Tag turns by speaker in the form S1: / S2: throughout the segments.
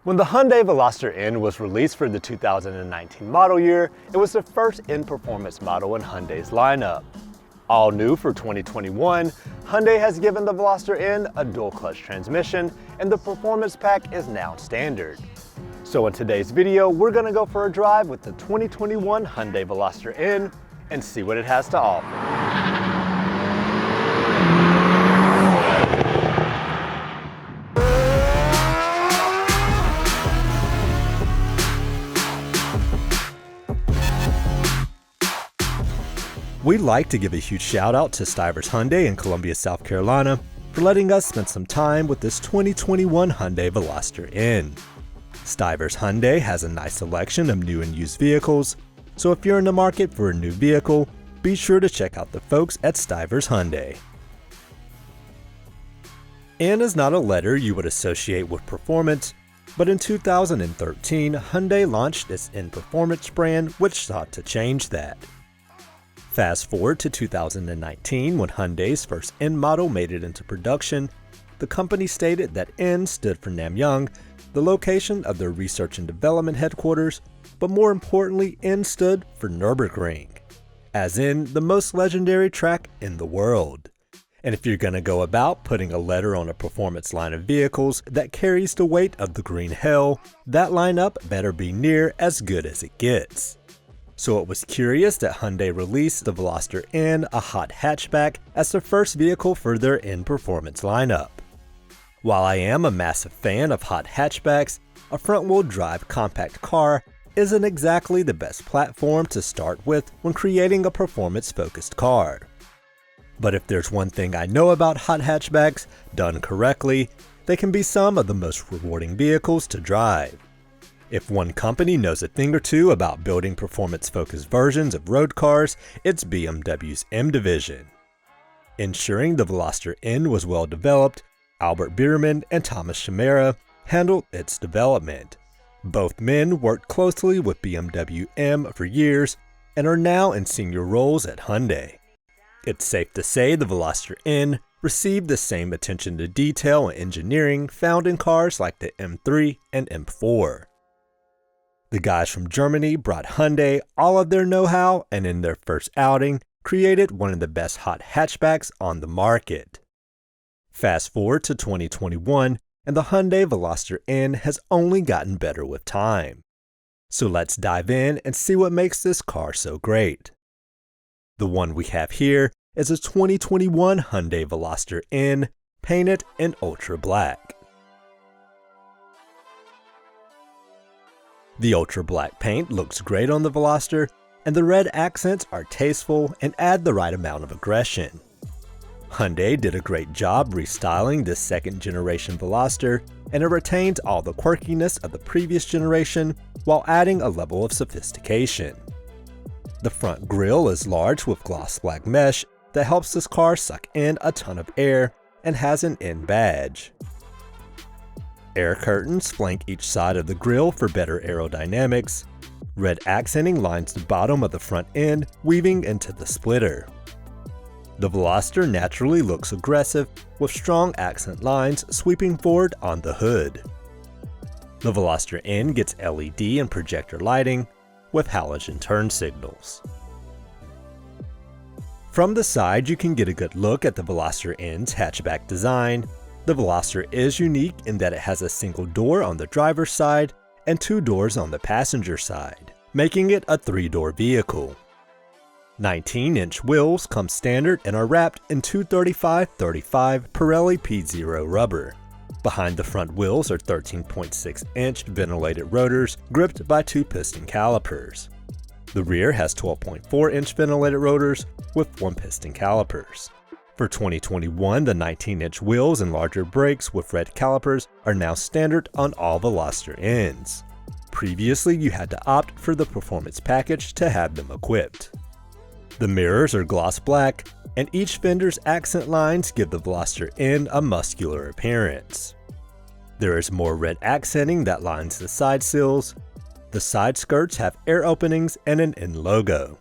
S1: When the Hyundai Veloster N was released for the 2019 model year, it was the first in-performance model in Hyundai's lineup. All new for 2021, Hyundai has given the Veloster N a dual-clutch transmission, and the performance pack is now standard. So in today's video, we're going to go for a drive with the 2021 Hyundai Veloster N and see what it has to offer. We'd like to give a huge shout out to Stivers Hyundai in Columbia, South Carolina for letting us spend some time with this 2021 Hyundai Veloster N. Stivers Hyundai has a nice selection of new and used vehicles, so if you're in the market for a new vehicle, be sure to check out the folks at Stivers Hyundai. N is not a letter you would associate with performance, but in 2013, Hyundai launched its N Performance brand, which sought to change that. Fast forward to 2019 when Hyundai's first N model made it into production, the company stated that N stood for Namyang, the location of their research and development headquarters, but more importantly, N stood for Nürburgring, as in the most legendary track in the world. And if you're going to go about putting a letter on a performance line of vehicles that carries the weight of the green hell, that lineup better be near as good as it gets. So it was curious that Hyundai released the Veloster N, a hot hatchback, as the first vehicle for their N Performance lineup. While I am a massive fan of hot hatchbacks, a front-wheel drive compact car isn't exactly the best platform to start with when creating a performance-focused car. But if there's one thing I know about hot hatchbacks, done correctly, they can be some of the most rewarding vehicles to drive. If one company knows a thing or two about building performance-focused versions of road cars, it's BMW's M division. Ensuring the Veloster N was well developed, Albert Biermann and Thomas Schemera handled its development. Both men worked closely with BMW M for years and are now in senior roles at Hyundai. It's safe to say the Veloster N received the same attention to detail and engineering found in cars like the M3 and M4. The guys from Germany brought Hyundai all of their know-how and in their first outing created one of the best hot hatchbacks on the market. Fast forward to 2021 and the Hyundai Veloster N has only gotten better with time. So let's dive in and see what makes this car so great. The one we have here is a 2021 Hyundai Veloster N painted in ultra black. The ultra black paint looks great on the Veloster, and the red accents are tasteful and add the right amount of aggression. Hyundai did a great job restyling this second generation Veloster, and it retains all the quirkiness of the previous generation while adding a level of sophistication. The front grille is large with gloss black mesh that helps this car suck in a ton of air and has an N badge. Air curtains flank each side of the grille for better aerodynamics. Red accenting lines the bottom of the front end, weaving into the splitter. The Veloster naturally looks aggressive, with strong accent lines sweeping forward on the hood. The Veloster N gets LED and projector lighting, with halogen turn signals. From the side, you can get a good look at the Veloster N's hatchback design. The Veloster is unique in that it has a single door on the driver's side and two doors on the passenger side, making it a three-door vehicle. 19-inch wheels come standard and are wrapped in 235/35 Pirelli P0 rubber. Behind the front wheels are 13.6-inch ventilated rotors gripped by two piston calipers. The rear has 12.4-inch ventilated rotors with one piston calipers. For 2021, the 19-inch wheels and larger brakes with red calipers are now standard on all Veloster Ns. Previously, you had to opt for the performance package to have them equipped. The mirrors are gloss black, and each fender's accent lines give the Veloster N a muscular appearance. There is more red accenting that lines the side sills. The side skirts have air openings and an N logo.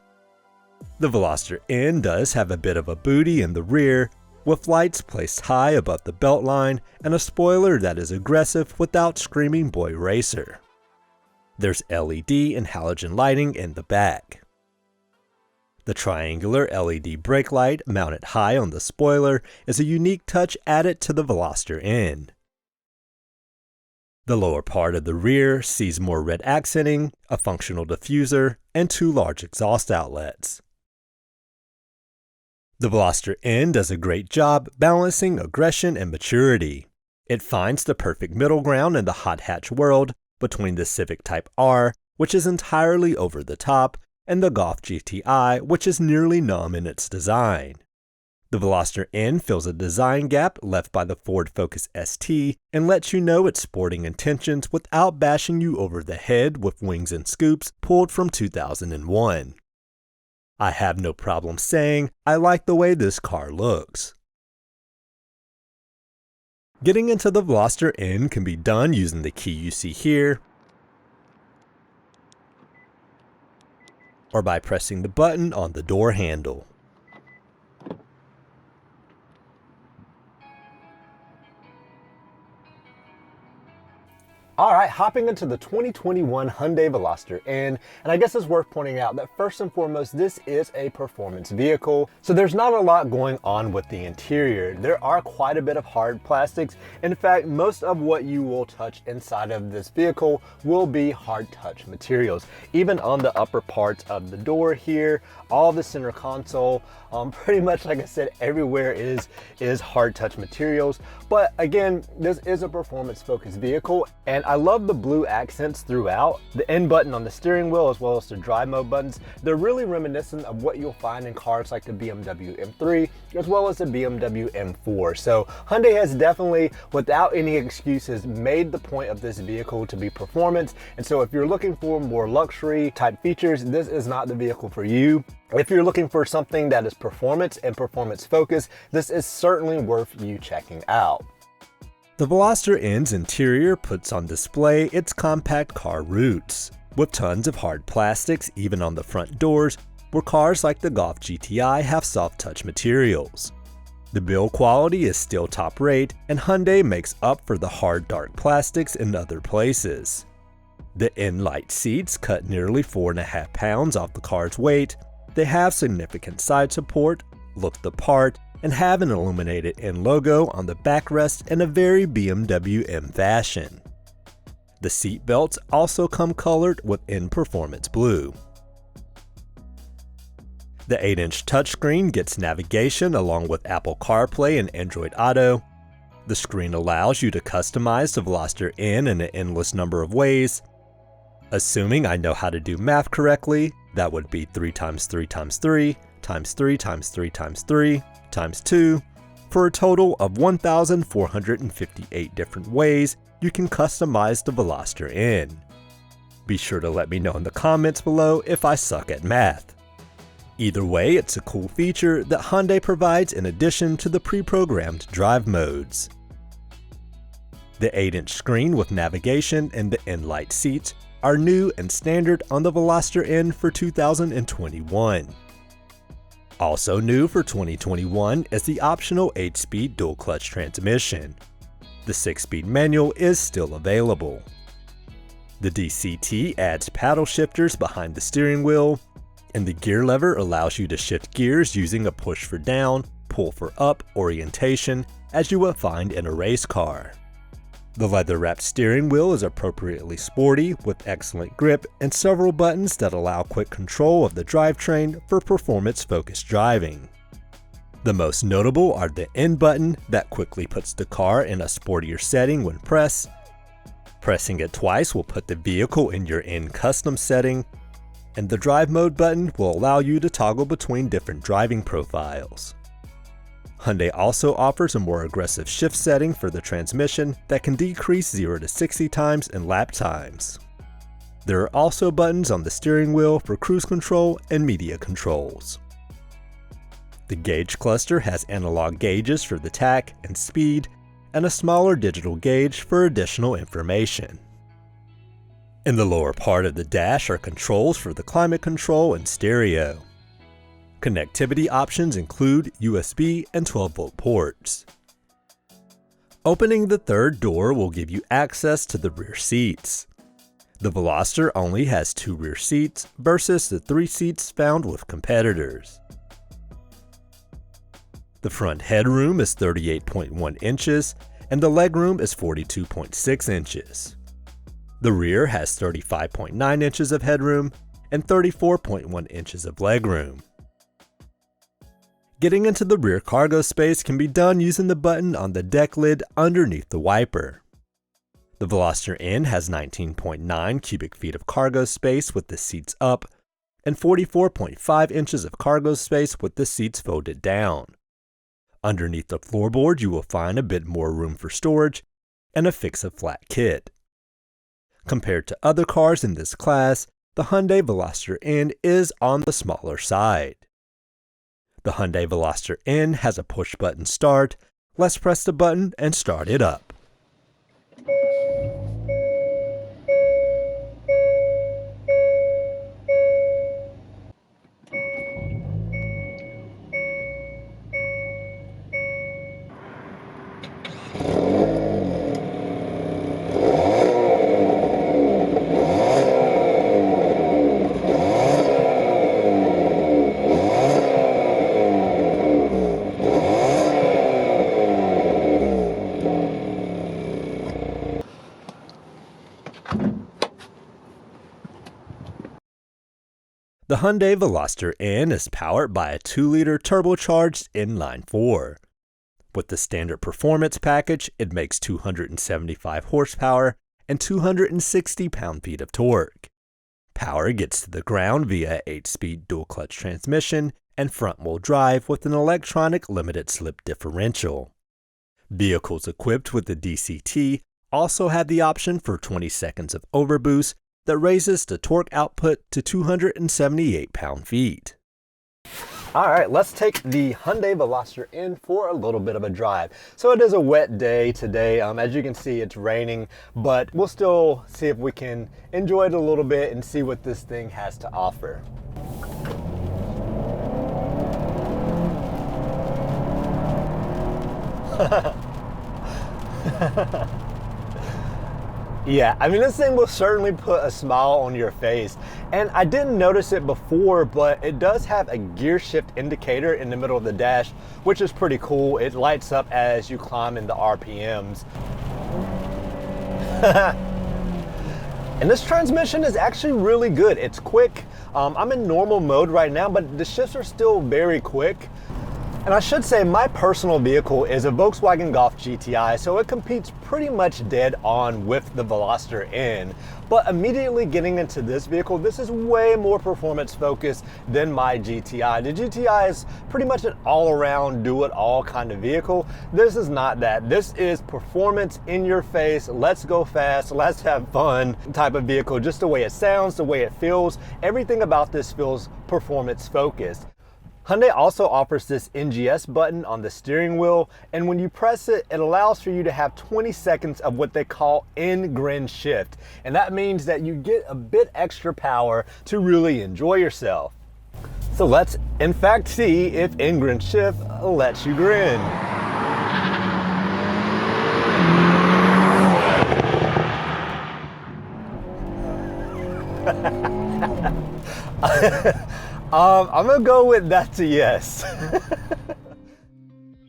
S1: The Veloster N does have a bit of a booty in the rear, with lights placed high above the beltline and a spoiler that is aggressive without screaming boy racer. There's LED and halogen lighting in the back. The triangular LED brake light mounted high on the spoiler is a unique touch added to the Veloster N. The lower part of the rear sees more red accenting, a functional diffuser, and 2 large exhaust outlets. The Veloster N does a great job balancing aggression and maturity. It finds the perfect middle ground in the hot hatch world between the Civic Type R, which is entirely over the top, and the Golf GTI, which is nearly numb in its design. The Veloster N fills a design gap left by the Ford Focus ST and lets you know its sporting intentions without bashing you over the head with wings and scoops pulled from 2001. I have no problem saying I like the way this car looks. Getting into the Veloster N can be done using the key you see here, or by pressing the button on the door handle. Alright, hopping into the 2021 Hyundai Veloster N, and I guess it's worth pointing out that first and foremost, this is a performance vehicle, so there's not a lot going on with the interior. There are quite a bit of hard plastics. In fact, most of what you will touch inside of this vehicle will be hard touch materials. Even on the upper parts of the door here, all the center console, pretty much like I said, everywhere is hard touch materials. But again, this is a performance focused vehicle, and I love the blue accents throughout. The N button on the steering wheel as well as the drive mode buttons, they're really reminiscent of what you'll find in cars like the BMW M3 as well as the BMW M4. So Hyundai has definitely, without any excuses, made the point of this vehicle to be performance. And so if you're looking for more luxury type features, this is not the vehicle for you. If you're looking for something that is performance and performance focused, this is certainly worth you checking out. The Veloster N's interior puts on display its compact car roots, with tons of hard plastics even on the front doors, where cars like the Golf GTI have soft touch materials. The build quality is still top rate, and Hyundai makes up for the hard dark plastics in other places. The N-Light seats cut nearly 4.5 pounds off the car's weight. They have significant side support, look the part, and have an illuminated N logo on the backrest in a very BMW M fashion. The seat belts also come colored with N Performance Blue. The 8-inch touchscreen gets navigation along with Apple CarPlay and Android Auto. The screen allows you to customize the Veloster N in an endless number of ways. Assuming I know how to do math correctly, that would be 3 times 3 times 3 times 3 times 3 times 3 times 2, for a total of 1,458 different ways you can customize the Veloster N. Be sure to let me know in the comments below if I suck at math. Either way, it's a cool feature that Hyundai provides in addition to the pre-programmed drive modes. The 8-inch screen with navigation and the N-Light seats are new and standard on the Veloster N for 2021. Also new for 2021 is the optional 8-speed dual-clutch transmission. The 6-speed manual is still available. The DCT adds paddle shifters behind the steering wheel, and the gear lever allows you to shift gears using a push for down, pull for up orientation as you would find in a race car. The leather-wrapped steering wheel is appropriately sporty with excellent grip and several buttons that allow quick control of the drivetrain for performance-focused driving. The most notable are the N button that quickly puts the car in a sportier setting when pressed. Pressing it twice will put the vehicle in your N custom setting, and the drive mode button will allow you to toggle between different driving profiles. Hyundai also offers a more aggressive shift setting for the transmission that can decrease 0 to 60 times in lap times. There are also buttons on the steering wheel for cruise control and media controls. The gauge cluster has analog gauges for the tach and speed, and a smaller digital gauge for additional information. In the lower part of the dash are controls for the climate control and stereo. Connectivity options include USB and 12-volt ports. Opening the third door will give you access to the rear seats. The Veloster only has 2 rear seats versus the 3 seats found with competitors. The front headroom is 38.1 inches and the legroom is 42.6 inches. The rear has 35.9 inches of headroom and 34.1 inches of legroom. Getting into the rear cargo space can be done using the button on the deck lid underneath the wiper. The Veloster N has 19.9 cubic feet of cargo space with the seats up and 44.5 inches of cargo space with the seats folded down. Underneath the floorboard you will find a bit more room for storage and a fix-a-flat kit. Compared to other cars in this class, the Hyundai Veloster N is on the smaller side. The Hyundai Veloster N has a push-button start. Let's press the button and start it up. The Hyundai Veloster N is powered by a 2-liter turbocharged inline-4. With the standard performance package, it makes 275 horsepower and 260 pound-feet of torque. Power gets to the ground via 8-speed dual-clutch transmission and front-wheel drive with an electronic limited-slip differential. Vehicles equipped with the DCT also have the option for 20 seconds of overboost that raises the torque output to 278 pound-feet. Alright, let's take the Hyundai Veloster N for a little bit of a drive. So it is a wet day today. As you can see, it's raining, but we'll still see if we can enjoy it a little bit and see what this thing has to offer. Yeah, I mean, this thing will certainly put a smile on your face. And I didn't notice it before, but it does have a gear shift indicator in the middle of the dash, which is pretty cool. It lights up as you climb in the RPMs. And this transmission is actually really good. It's quick. I'm in normal mode right now, but the shifts are still very quick. And I should say my personal vehicle is a Volkswagen Golf GTI, so it competes pretty much dead on with the Veloster N. But immediately getting into this vehicle, this is way more performance focused than my GTI. The GTI is pretty much an all-around, do-it-all kind of vehicle. This is not that. This is performance in your face, let's go fast, let's have fun type of vehicle. Just the way it sounds, the way it feels, everything about this feels performance focused. Hyundai also offers this NGS button on the steering wheel, and when you press it, it allows for you to have 20 seconds of what they call in-grin shift. And that means that you get a bit extra power to really enjoy yourself. So let's in fact see if in-grin shift lets you grin. I'm gonna go with that's a yes.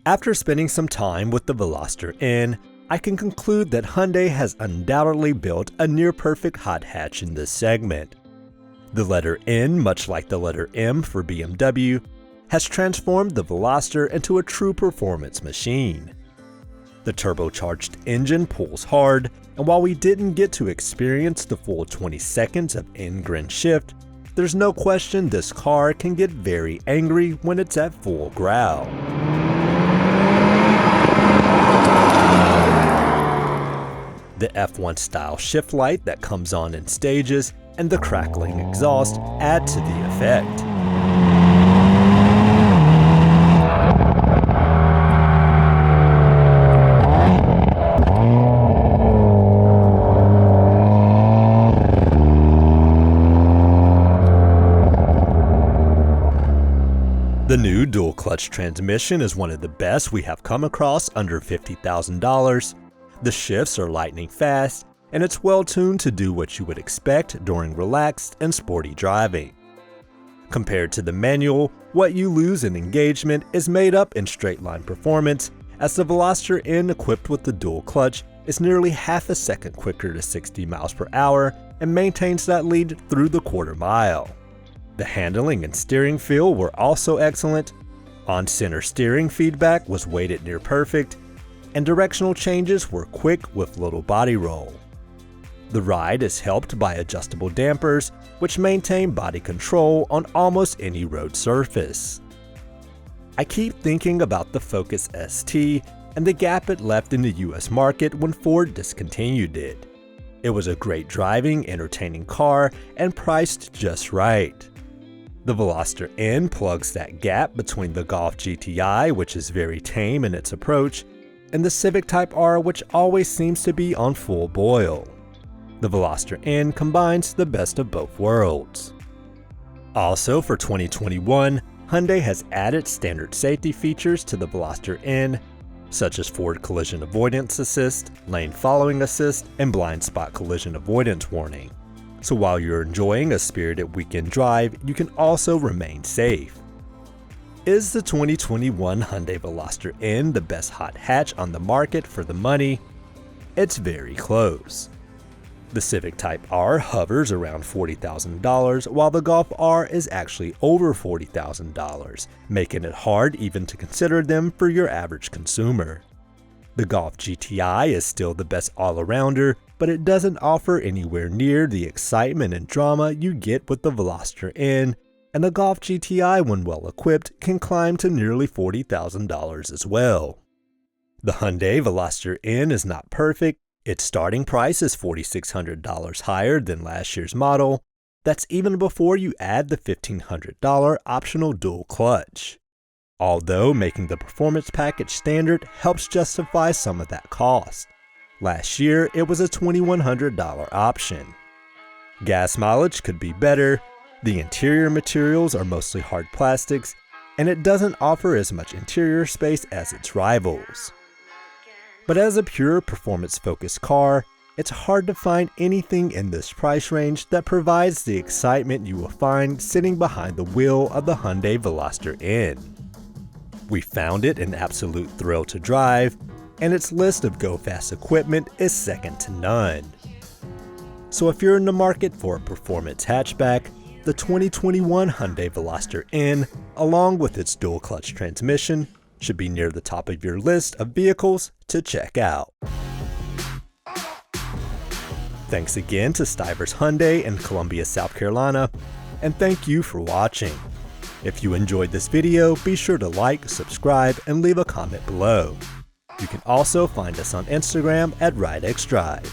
S1: After spending some time with the Veloster N, I can conclude that Hyundai has undoubtedly built a near-perfect hot hatch in this segment. The letter N, much like the letter M for BMW, has transformed the Veloster into a true performance machine. The turbocharged engine pulls hard, and while we didn't get to experience the full 20 seconds of in-grin shift, there's no question this car can get very angry when it's at full growl. The F1 style shift light that comes on in stages and the crackling exhaust add to the effect. dual-clutch transmission is one of the best we have come across under $50,000. The shifts are lightning fast, and it's well tuned to do what you would expect during relaxed and sporty driving. Compared to the manual, what you lose in engagement is made up in straight-line performance, as the Veloster N equipped with the dual clutch is nearly half a second quicker to 60 miles per hour and maintains that lead through the quarter mile. The handling and steering feel were also excellent, on-center steering feedback was weighted near perfect, and directional changes were quick with little body roll. The ride is helped by adjustable dampers, which maintain body control on almost any road surface. I keep thinking about the Focus ST and the gap it left in the US market when Ford discontinued it. It was a great driving, entertaining car and priced just right. The Veloster N plugs that gap between the Golf GTI, which is very tame in its approach, and the Civic Type R, which always seems to be on full boil. The Veloster N combines the best of both worlds. Also for 2021, Hyundai has added standard safety features to the Veloster N, such as forward collision avoidance assist, lane following assist, and blind spot collision avoidance warning. So while you're enjoying a spirited weekend drive, you can also remain safe. Is the 2021 Hyundai Veloster N the best hot hatch on the market for the money? It's very close. The Civic Type R hovers around $40,000, while the Golf R is actually over $40,000, making it hard even to consider them for your average consumer. The Golf GTI is still the best all-arounder, but it doesn't offer anywhere near the excitement and drama you get with the Veloster N, and the Golf GTI, when well equipped, can climb to nearly $40,000 as well. The Hyundai Veloster N is not perfect. Its starting price is $4,600 higher than last year's model. That's even before you add the $1,500 optional dual clutch. Although making the performance package standard helps justify some of that cost. Last year, it was a $2,100 option. Gas mileage could be better, the interior materials are mostly hard plastics, and it doesn't offer as much interior space as its rivals. But as a pure performance-focused car, it's hard to find anything in this price range that provides the excitement you will find sitting behind the wheel of the Hyundai Veloster N. We found it an absolute thrill to drive, and its list of go-fast equipment is second to none. So if you're in the market for a performance hatchback, the 2021 Hyundai Veloster N, along with its dual-clutch transmission, should be near the top of your list of vehicles to check out. Thanks again to Stivers Hyundai in Columbia, South Carolina, and thank you for watching. If you enjoyed this video, be sure to like, subscribe, and leave a comment below. You can also find us on Instagram at rideXdrive.